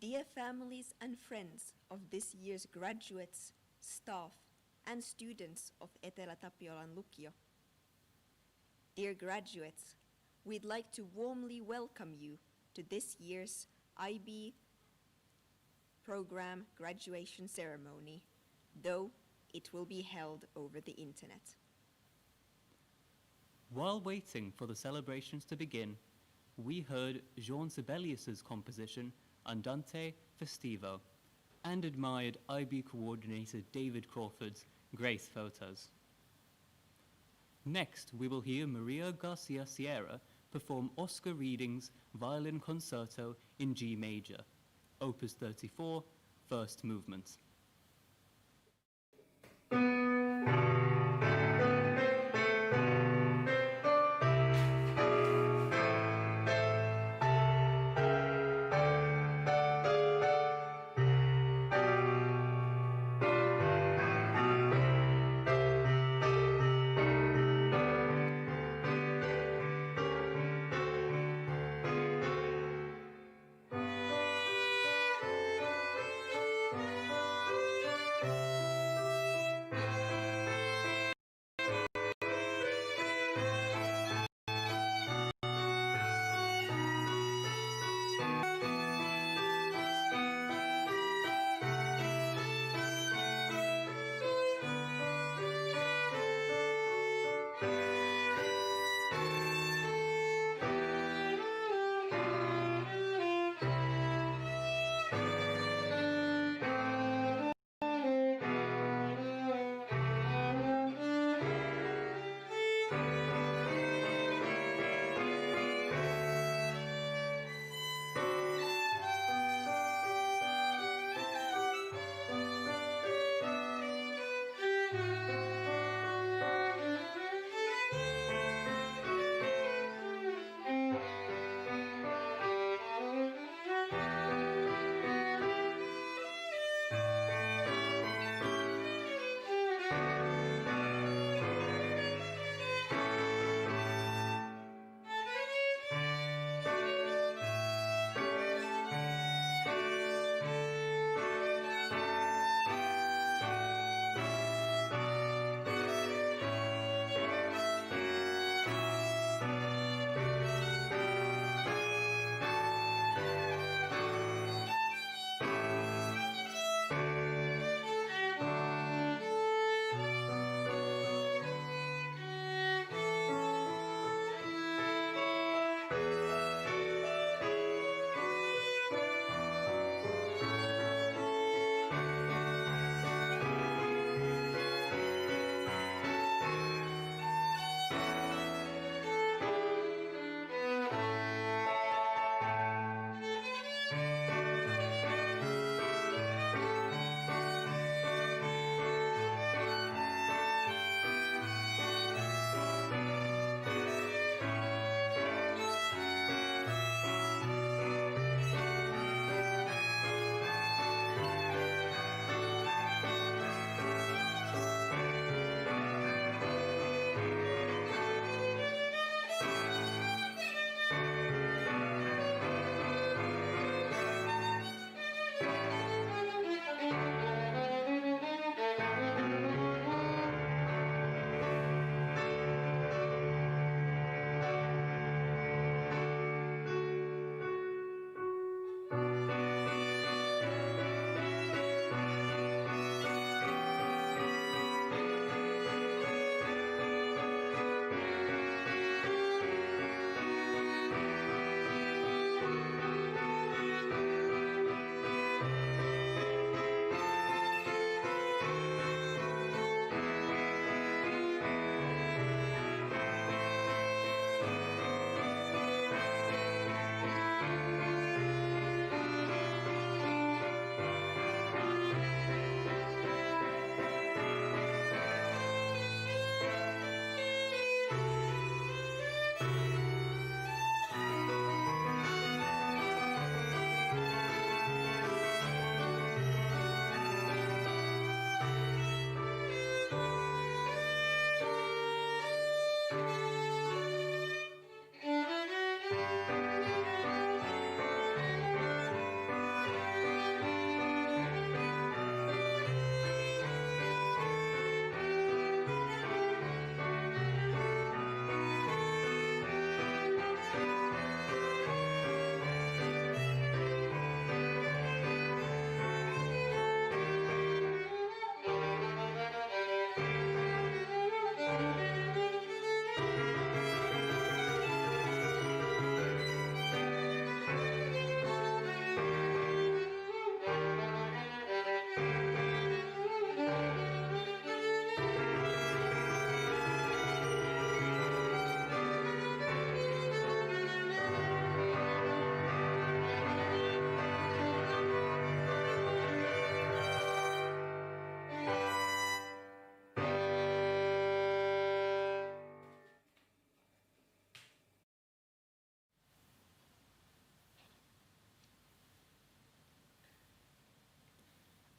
Dear families and friends of this year's graduates, staff, and students of Etelä-Tapiolan Lukio. Dear graduates, we'd like to warmly welcome you to this year's IB program graduation ceremony, though it will be held over the internet. While waiting for the celebrations to begin, we heard Jean Sibelius's composition Andante Festivo and admired IB coordinator David Crawford's Grace photos. Next, we will hear Maria Garcia Sierra perform Oscar Reading's Violin Concerto in G major, Opus 34, First Movement.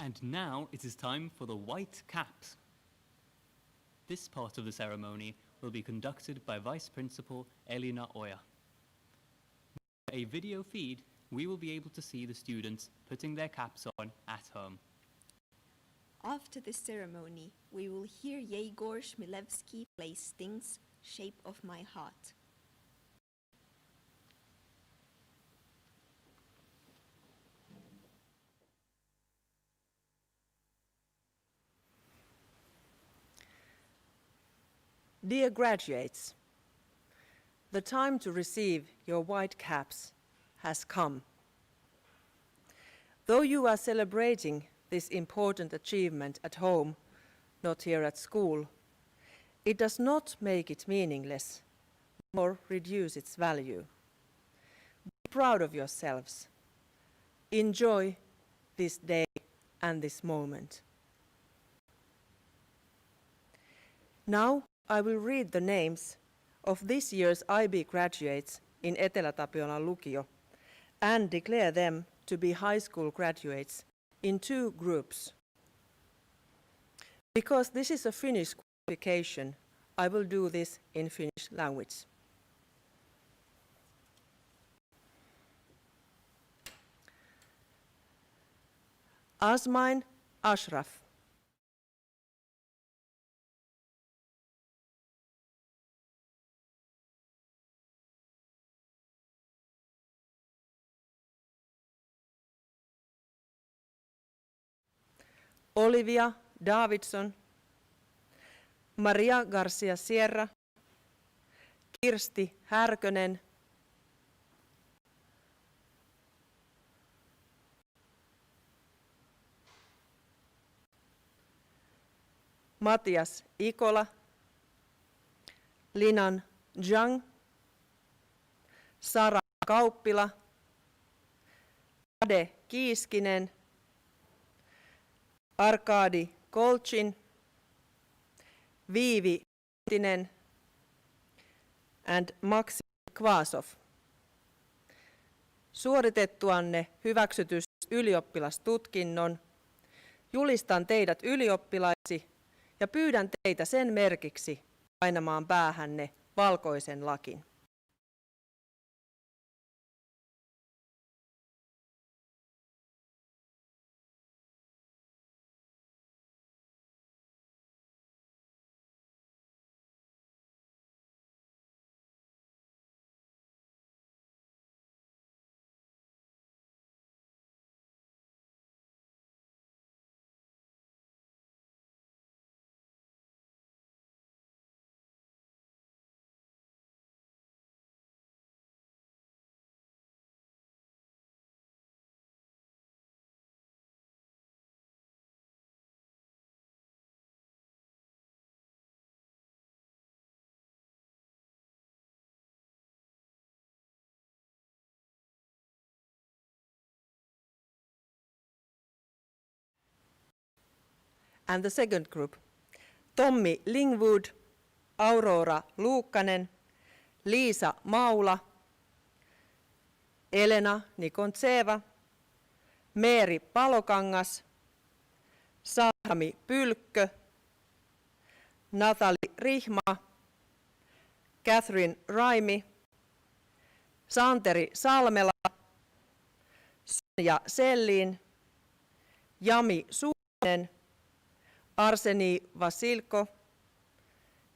And now it is time for the white caps. This part of the ceremony will be conducted by Vice Principal Elina Oya. Via a video feed, we will be able to see the students putting their caps on at home. After the ceremony, we will hear Yegor Shmilevsky play Sting's Shape of My Heart. Dear graduates, the time to receive your white caps has come. Though you are celebrating this important achievement at home, not here at school, it does not make it meaningless nor reduce its value. Be proud of yourselves. Enjoy this day and this moment. Now I will read the names of this year's IB graduates in Etelä-Tapiolan Lukio and declare them to be high school graduates in two groups. Because this is a Finnish qualification, I will do this in Finnish language. Asmain Ashraf. Olivia Davidson, Maria Garcia Sierra, Kirsti Härkönen, Matias Ikola, Linan Zhang, Sara Kauppila, Ade Kiiskinen, Arkadi Kolchin, Viivi Tinen and Maxi Kvasov. Suoritettuanne hyväksytys ylioppilastutkinnon, julistan teidät ylioppilaiksi ja pyydän teitä sen merkiksi painamaan päähänne valkoisen lakin. And the second group, Tommi Lingwood, Aurora Luukkanen, Liisa Maula, Elena Nikontseva, Meeri Palokangas, Sami Pylkkö, Natali Rihma, Catherine Raimi, Santeri Salmela, Sonja Sellin, Jami Suunen, Arseni Vasilko,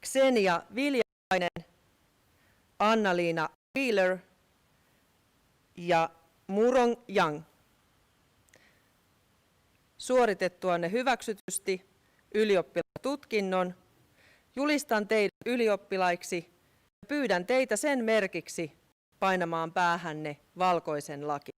Ksenia Viljainen, Anna-Liina Wheeler ja Murong Yang. Suoritettuanne hyväksytysti ylioppilastutkinnon, julistan teidät ylioppilaiksi ja pyydän teitä sen merkiksi painamaan päähänne valkoisen lakin.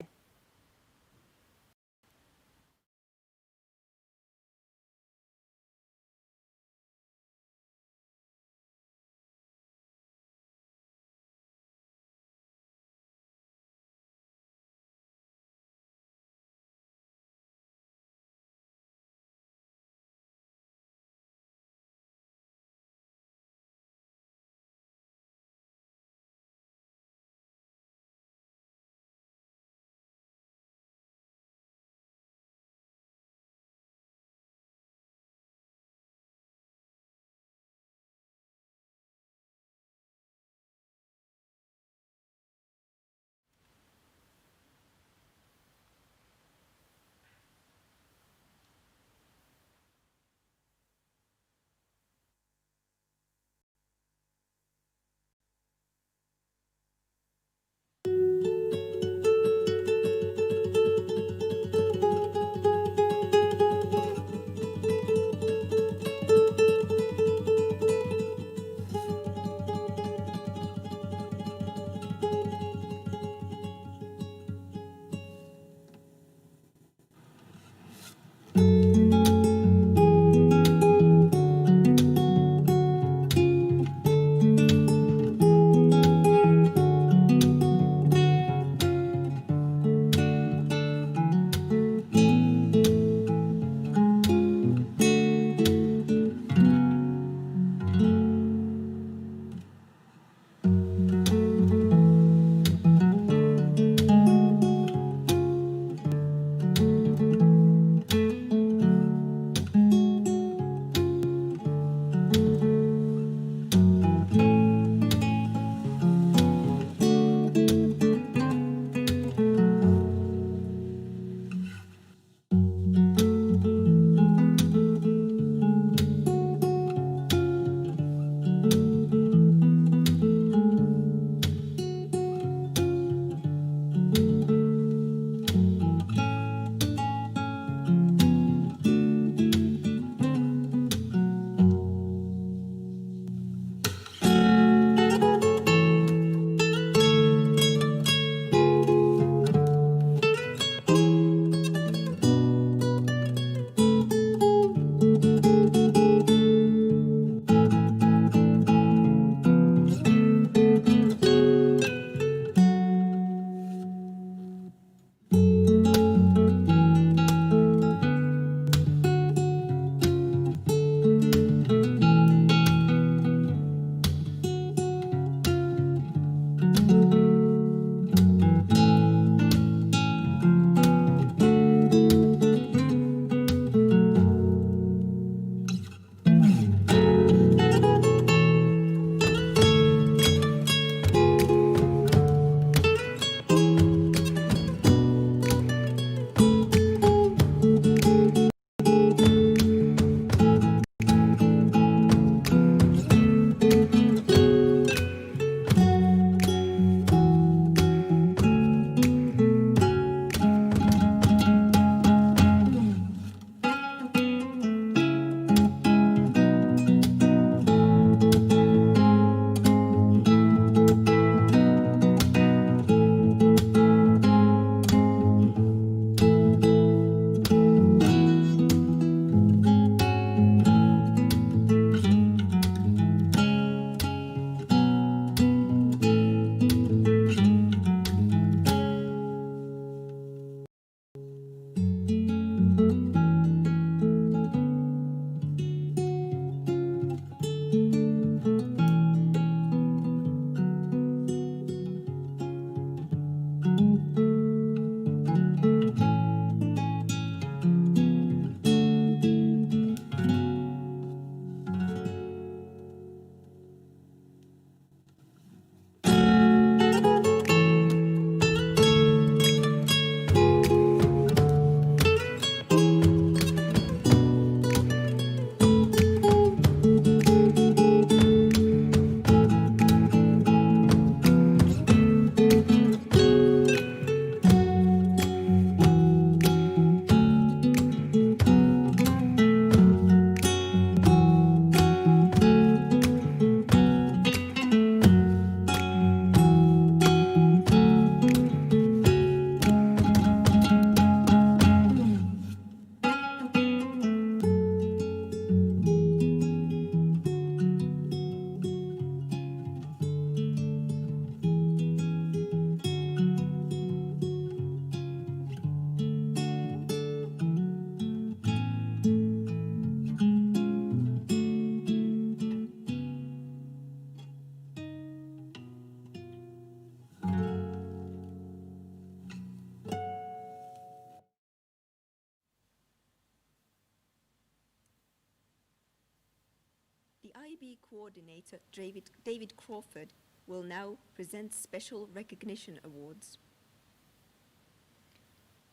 IB coordinator David Crawford will now present special recognition awards.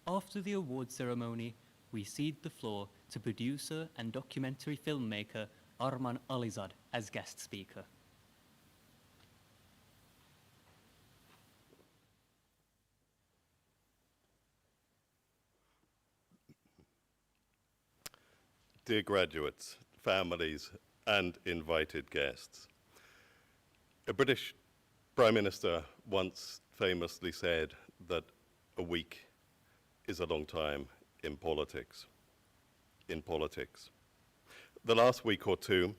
After the award ceremony, we cede the floor to producer and documentary filmmaker Arman Alizad as guest speaker. Dear graduates, families, and invited guests, a British Prime Minister once famously said that a week is a long time in politics. The last week or two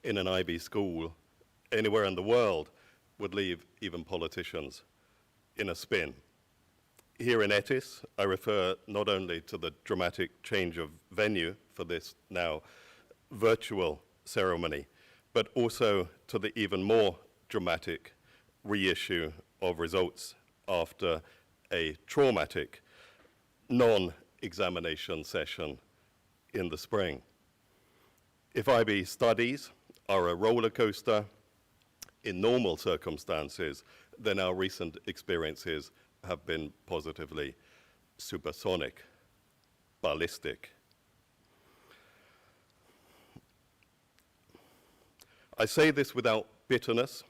in an IB school anywhere in the world would leave even politicians in a spin. Here in Etis, I refer not only to the dramatic change of venue for this now virtual ceremony, but also to the even more dramatic reissue of results after a traumatic non-examination session in the spring. If IB studies are a roller coaster in normal circumstances, then our recent experiences have been positively supersonic, ballistic. I say this without bitterness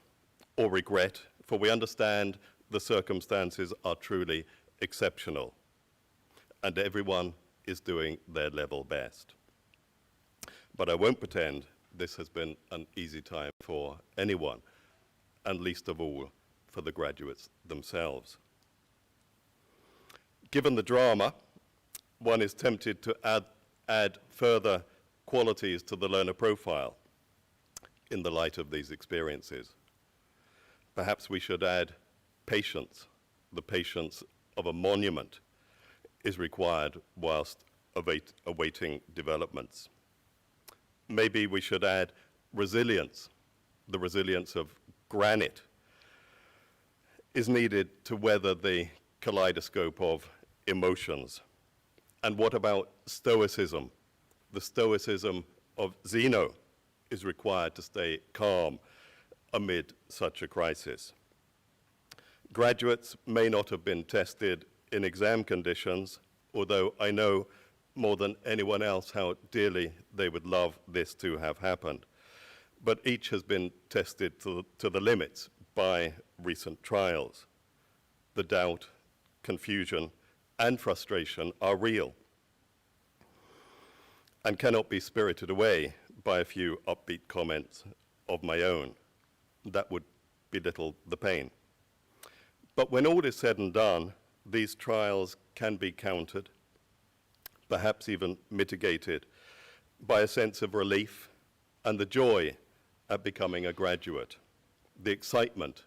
or regret, for we understand the circumstances are truly exceptional, and everyone is doing their level best. But I won't pretend this has been an easy time for anyone, and least of all for the graduates themselves. Given the drama, one is tempted to add further qualities to the learner profile in the light of these experiences. Perhaps we should add patience. The patience of a monument is required whilst awaiting developments. Maybe we should add resilience. The resilience of granite is needed to weather the kaleidoscope of emotions. And what about stoicism? The stoicism of Zeno is required to stay calm amid such a crisis. Graduates may not have been tested in exam conditions, although I know more than anyone else how dearly they would love this to have happened. But each has been tested to the limits by recent trials. The doubt, confusion, and frustration are real and cannot be spirited away by a few upbeat comments of my own. That would belittle the pain. But when all is said and done, these trials can be countered, perhaps even mitigated, by a sense of relief and the joy at becoming a graduate, the excitement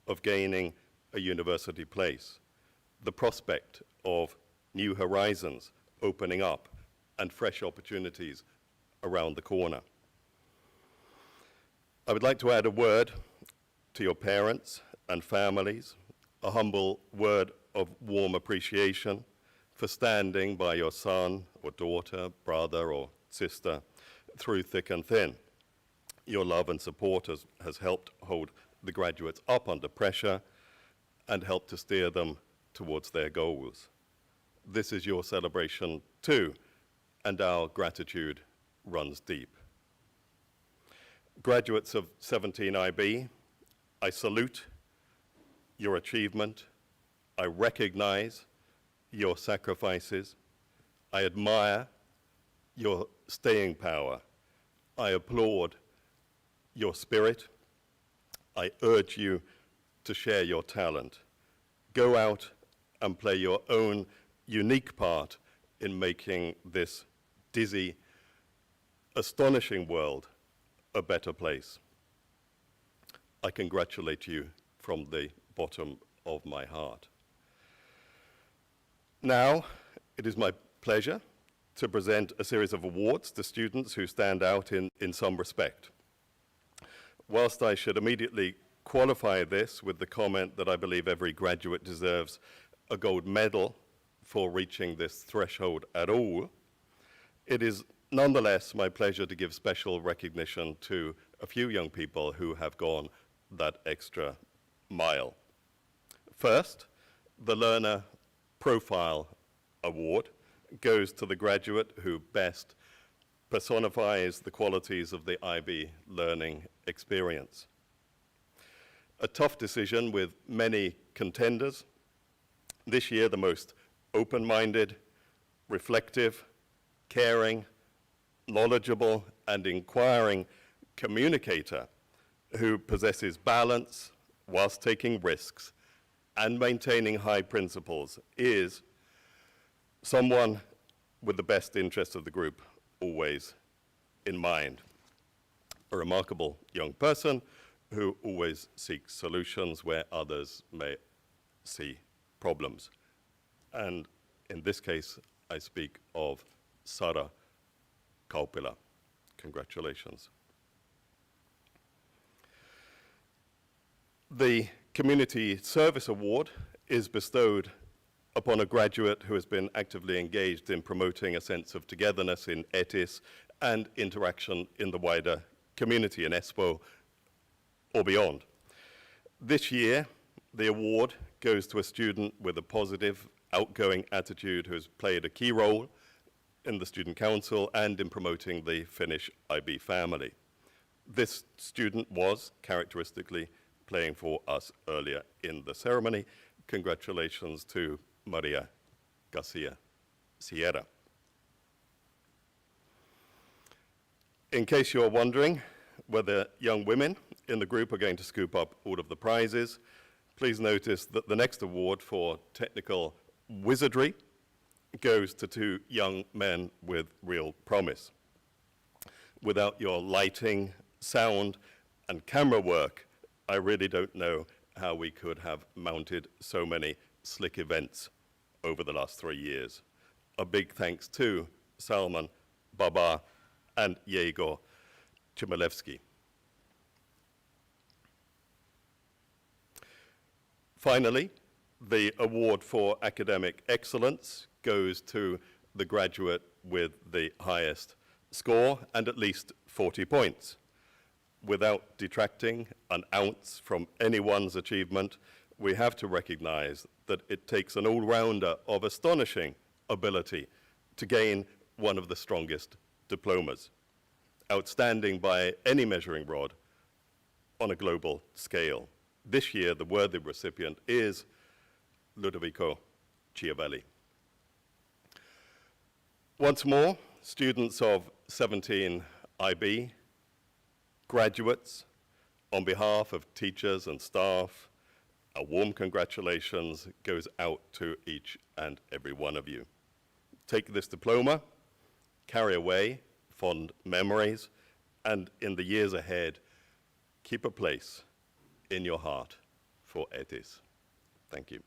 of gaining a university place, the prospect of new horizons opening up and fresh opportunities around the corner. I would like to add a word to your parents and families, a humble word of warm appreciation for standing by your son or daughter, brother or sister through thick and thin. Your love and support has helped hold the graduates up under pressure and helped to steer them towards their goals. This is your celebration too, and our gratitude runs deep. Graduates of 17 IB, I salute your achievement. I recognize your sacrifices. I admire your staying power. I applaud your spirit. I urge you to share your talent. Go out and play your own unique part in making this dizzy, astonishing world a better place. I congratulate you from the bottom of my heart. Now, it is my pleasure to present a series of awards to students who stand out in some respect. Whilst I should immediately qualify this with the comment that I believe every graduate deserves a gold medal for reaching this threshold at all, it is nonetheless my pleasure to give special recognition to a few young people who have gone that extra mile. First, the Learner Profile Award goes to the graduate who best personifies the qualities of the IB learning experience. A tough decision with many contenders. This year, the most open-minded, reflective, caring, knowledgeable, and inquiring communicator who possesses balance whilst taking risks and maintaining high principles is someone with the best interests of the group always in mind. A remarkable young person who always seeks solutions where others may see problems. And in this case, I speak of Sara Kaupila. Congratulations. The Community Service Award is bestowed upon a graduate who has been actively engaged in promoting a sense of togetherness in ETIS and interaction in the wider community in Espoo or beyond. This year, the award goes to a student with a positive, outgoing attitude who has played a key role in the Student Council and in promoting the Finnish IB family. This student was characteristically playing for us earlier in the ceremony. Congratulations to Maria Garcia Sierra. In case you're wondering whether young women in the group are going to scoop up all of the prizes, please notice that the next award for technical wizardry goes to two young men with real promise. Without your lighting, sound, and camera work, I really don't know how we could have mounted so many slick events over the last 3 years. A big thanks to Salman, Baba, and Yegor Chmielewski. Finally, the award for academic excellence goes to the graduate with the highest score and at least 40 points. Without detracting an ounce from anyone's achievement, we have to recognize that it takes an all-rounder of astonishing ability to gain one of the strongest diplomas, outstanding by any measuring rod on a global scale. This year, the worthy recipient is Ludovico Chiavelli. Once more, students of 17 IB, graduates, on behalf of teachers and staff, a warm congratulations goes out to each and every one of you. Take this diploma, carry away fond memories, and in the years ahead, keep a place in your heart for ETIS. Thank you.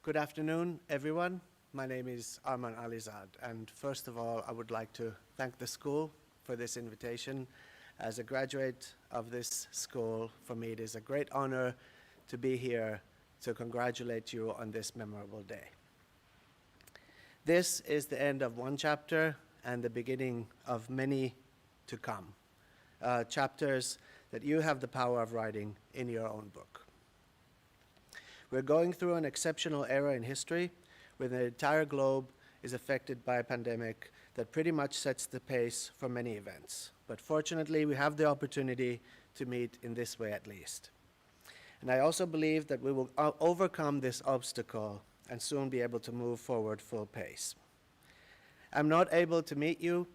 Good afternoon, everyone. My name is Arman Alizad, and first of all, I would like to thank the school for this invitation. As a graduate of this school, for me it is a great honor to be here to congratulate you on this memorable day. This is the end of one chapter and the beginning of many to come, chapters that you have the power of writing in your own book. We're going through an exceptional era in history where the entire globe is affected by a pandemic that pretty much sets the pace for many events. But fortunately, we have the opportunity to meet in this way at least. And I also believe that we will overcome this obstacle and soon be able to move forward full pace. I'm not able to meet you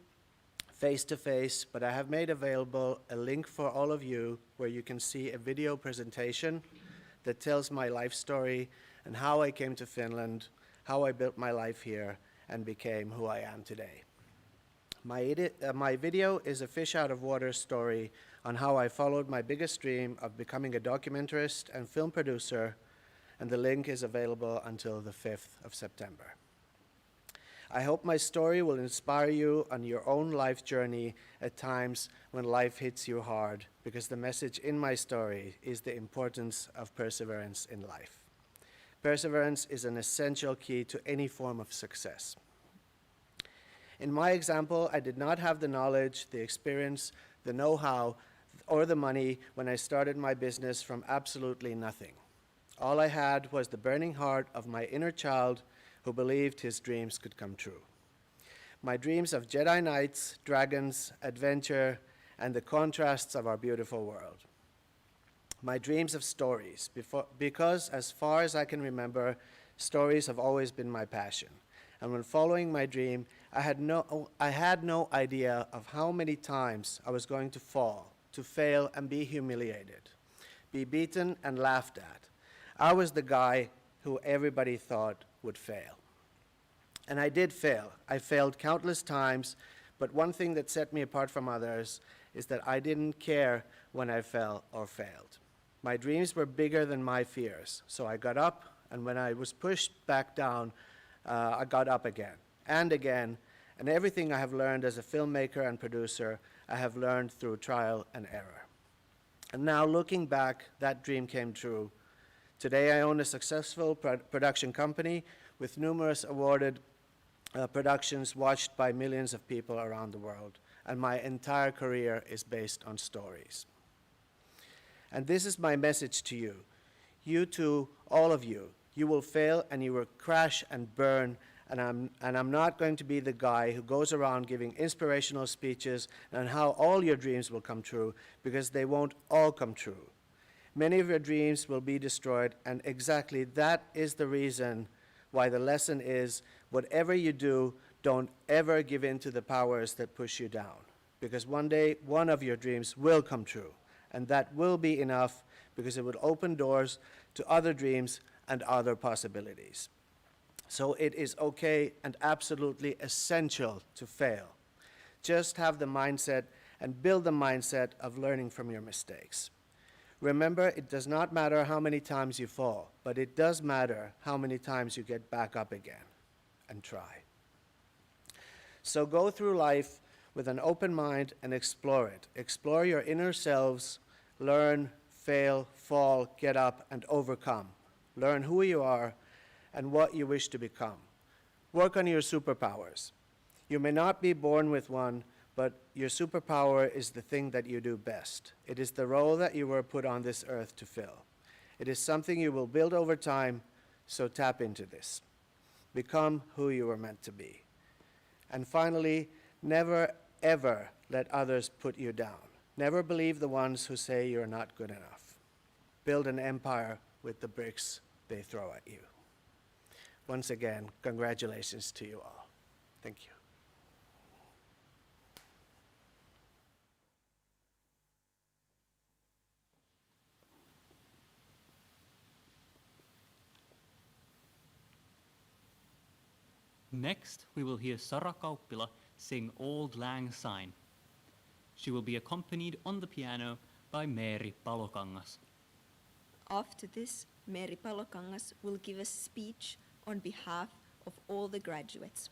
face to face, but I have made available a link for all of you where you can see a video presentation that tells my life story and how I came to Finland, how I built my life here, and became who I am today. My video is a fish out of water story on how I followed my biggest dream of becoming a documentarist and film producer, and the link is available until the 5th of September. I hope my story will inspire you on your own life journey at times when life hits you hard, because the message in my story is the importance of perseverance in life. Perseverance is an essential key to any form of success. In my example, I did not have the knowledge, the experience, the know-how, or the money when I started my business from absolutely nothing. All I had was the burning heart of my inner child who believed his dreams could come true. My dreams of Jedi Knights, dragons, adventure, and the contrasts of our beautiful world. My dreams of stories, because as far as I can remember, stories have always been my passion. And when following my dream, I had no idea of how many times I was going to fall, to fail and be humiliated, be beaten and laughed at. I was the guy who everybody thought would fail. And I did fail. I failed countless times, but one thing that set me apart from others is that I didn't care when I fell or failed. My dreams were bigger than my fears, so I got up, and when I was pushed back down, I got up again, and everything I have learned as a filmmaker and producer, I have learned through trial and error. And now looking back, that dream came true. Today I own a successful production company with numerous awarded productions watched by millions of people around the world, and my entire career is based on stories. And this is my message to you. You too, all of you, you will fail and you will crash and burn, and I'm not going to be the guy who goes around giving inspirational speeches on how all your dreams will come true, because they won't all come true. Many of your dreams will be destroyed, and exactly that is the reason why the lesson is, whatever you do, don't ever give in to the powers that push you down, because one day one of your dreams will come true, and that will be enough, because it will open doors to other dreams and other possibilities. So it is okay and absolutely essential to fail. Just have the mindset and build the mindset of learning from your mistakes. Remember, it does not matter how many times you fall, but it does matter how many times you get back up again and try. So go through life with an open mind and explore it. Explore your inner selves, learn, fail, fall, get up, and overcome. Learn who you are and what you wish to become. Work on your superpowers. You may not be born with one, but your superpower is the thing that you do best. It is the role that you were put on this earth to fill. It is something you will build over time, so tap into this. Become who you were meant to be. And finally, never ever let others put you down. Never believe the ones who say you're not good enough. Build an empire with the bricks they throw at you. Once again, congratulations to you all. Thank you. Next, we will hear Sara Kauppila sing Auld Lang Syne. She will be accompanied on the piano by Meri Palokangas. After this, Meri Palokangas will give a speech on behalf of all the graduates.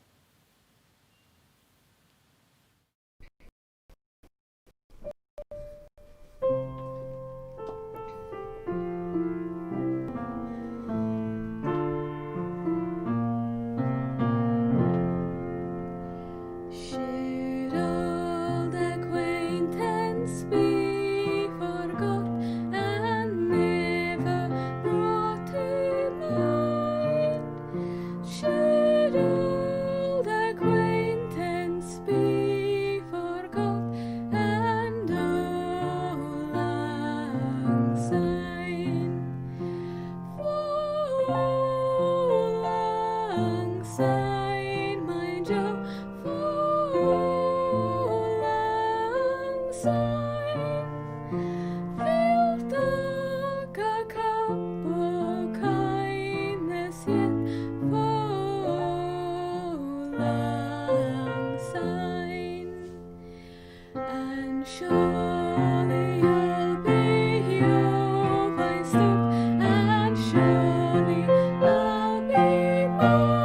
Should old acquaintance be forgot and never brought to mind? Should old acquaintance be forgot and old lang syne? Auld lang syne, my Joe, auld lang syne. Fyllt taka kapp och kindness yet, auld lang syne. And surely I'll be your vice step, and surely I'll be mine.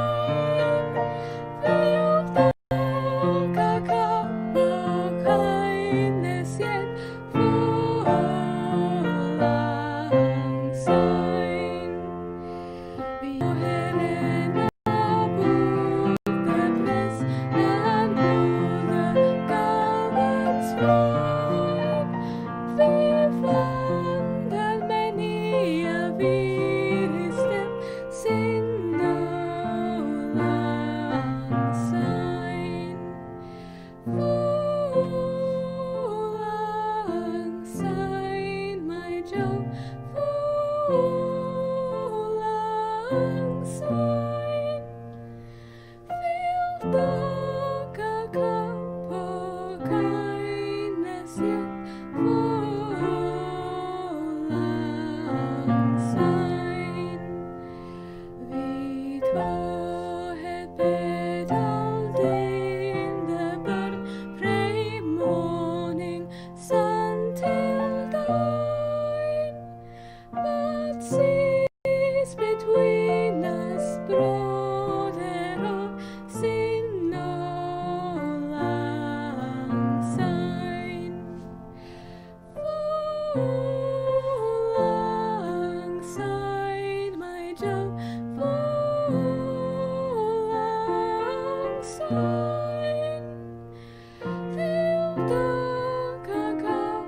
pedaled in the blood, pray morning sun till dawn. But cease between us, brother of sin, no lang syne. Alongside my Joe, alongside the kakao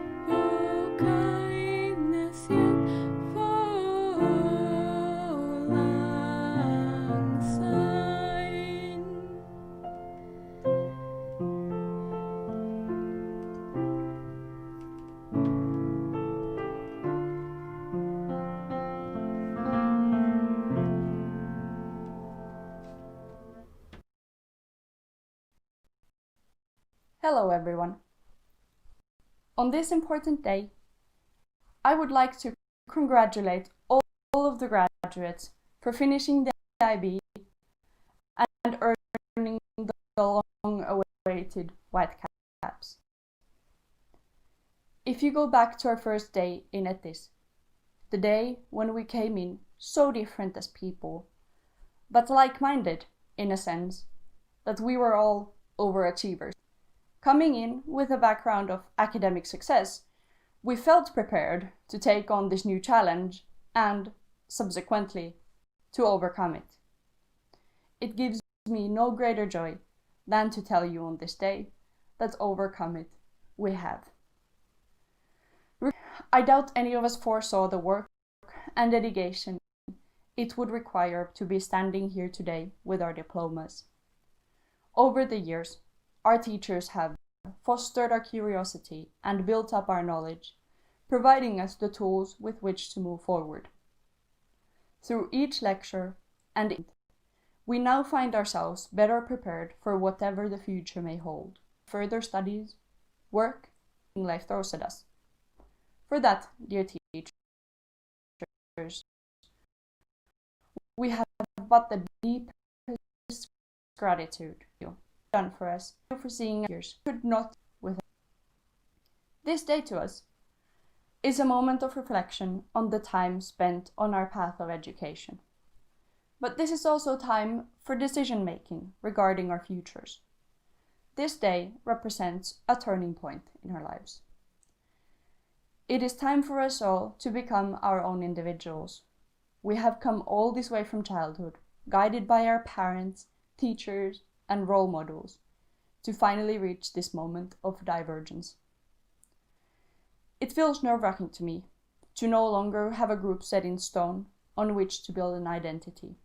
kindness yet alongside. Hello everyone. On this important day, I would like to congratulate all of the graduates for finishing the IB and earning the long-awaited white caps. If you go back to our first day in Etis, the day when we came in so different as people, but like-minded in a sense that we were all overachievers. Coming in with a background of academic success, we felt prepared to take on this new challenge and, subsequently, to overcome it. It gives me no greater joy than to tell you on this day that overcome it we have. I doubt any of us foresaw the work and dedication it would require to be standing here today with our diplomas. Over the years, our teachers have fostered our curiosity and built up our knowledge, providing us the tools with which to move forward. Through each lecture and we now find ourselves better prepared for whatever the future may hold. Further studies, work, and life throws at us. For that, dear teachers, we have but the deepest gratitude you done for us, for seeing years could not with us. This day to us is a moment of reflection on the time spent on our path of education. But this is also time for decision making regarding our futures. This day represents a turning point in our lives. It is time for us all to become our own individuals. We have come all this way from childhood, guided by our parents, teachers, and role models, to finally reach this moment of divergence. It feels nerve-wracking to me to no longer have a group set in stone on which to build an identity.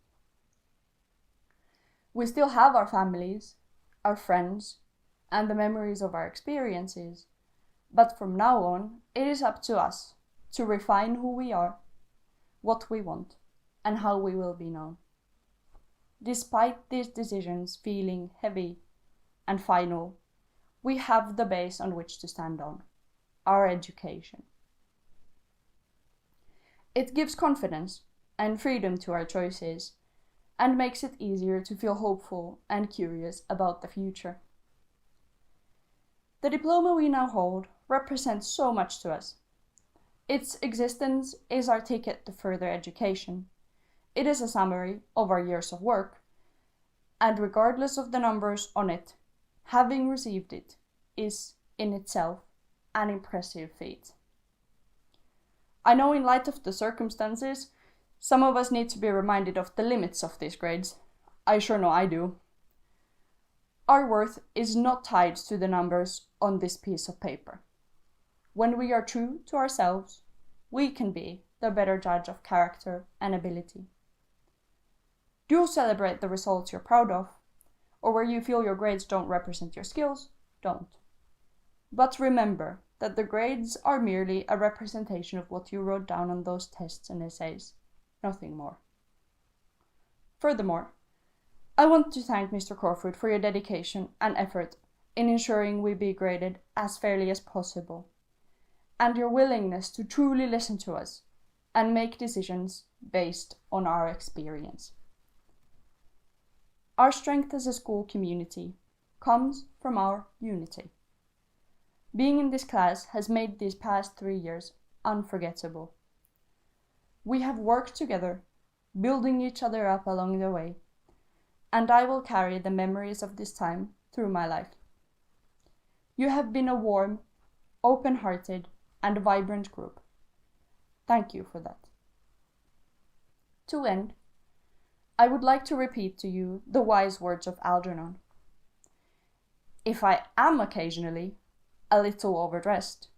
We still have our families, our friends, and the memories of our experiences, but from now on, it is up to us to refine who we are, what we want, and how we will be known. Despite these decisions feeling heavy and final, we have the base on which to stand on, our education. It gives confidence and freedom to our choices and makes it easier to feel hopeful and curious about the future. The diploma we now hold represents so much to us. Its existence is our ticket to further education. It is a summary of our years of work, and regardless of the numbers on it, having received it is in itself an impressive feat. I know in light of the circumstances, some of us need to be reminded of the limits of these grades. I sure know I do. Our worth is not tied to the numbers on this piece of paper. When we are true to ourselves, we can be the better judge of character and ability. Do celebrate the results you're proud of, or where you feel your grades don't represent your skills, don't. But remember that the grades are merely a representation of what you wrote down on those tests and essays, nothing more. Furthermore, I want to thank Mr. Crawford for your dedication and effort in ensuring we be graded as fairly as possible, and your willingness to truly listen to us and make decisions based on our experience. Our strength as a school community comes from our unity. Being in this class has made these past 3 years unforgettable. We have worked together, building each other up along the way, and I will carry the memories of this time through my life. You have been a warm, open-hearted, and vibrant group. Thank you for that. To end, I would like to repeat to you the wise words of Algernon. If I am occasionally a little overdressed,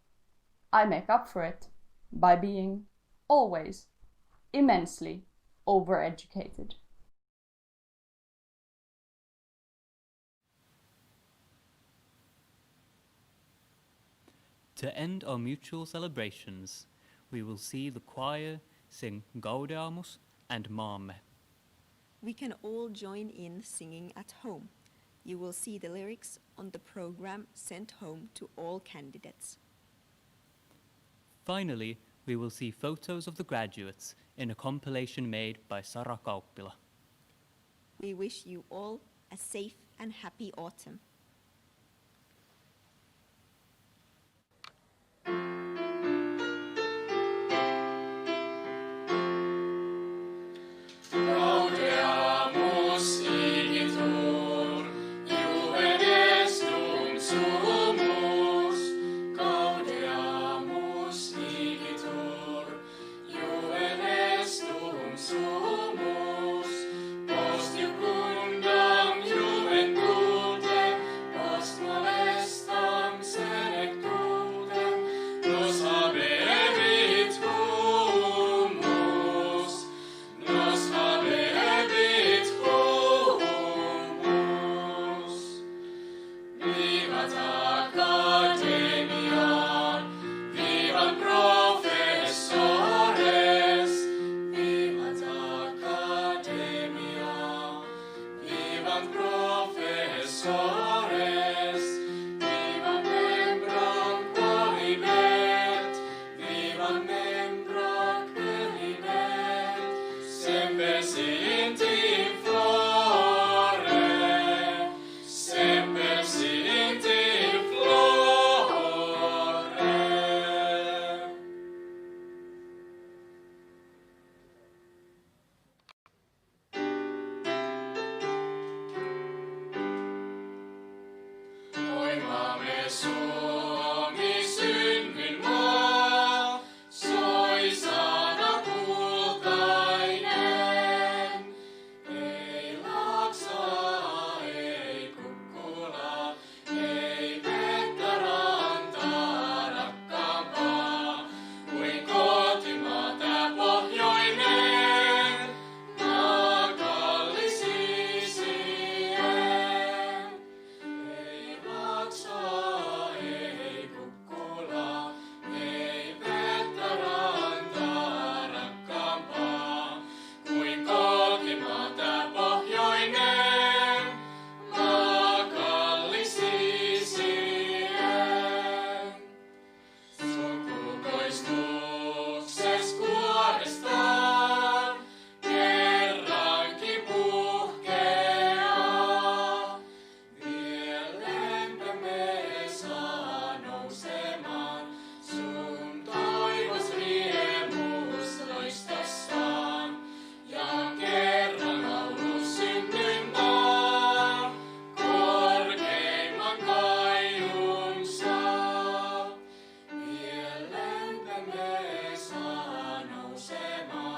I make up for it by being always immensely overeducated. To end our mutual celebrations, we will see the choir sing Gaudeamus and Maamme. We can all join in singing at home. You will see the lyrics on the program sent home to all candidates. Finally, we will see photos of the graduates in a compilation made by Sara Kauppila. We wish you all a safe and happy autumn.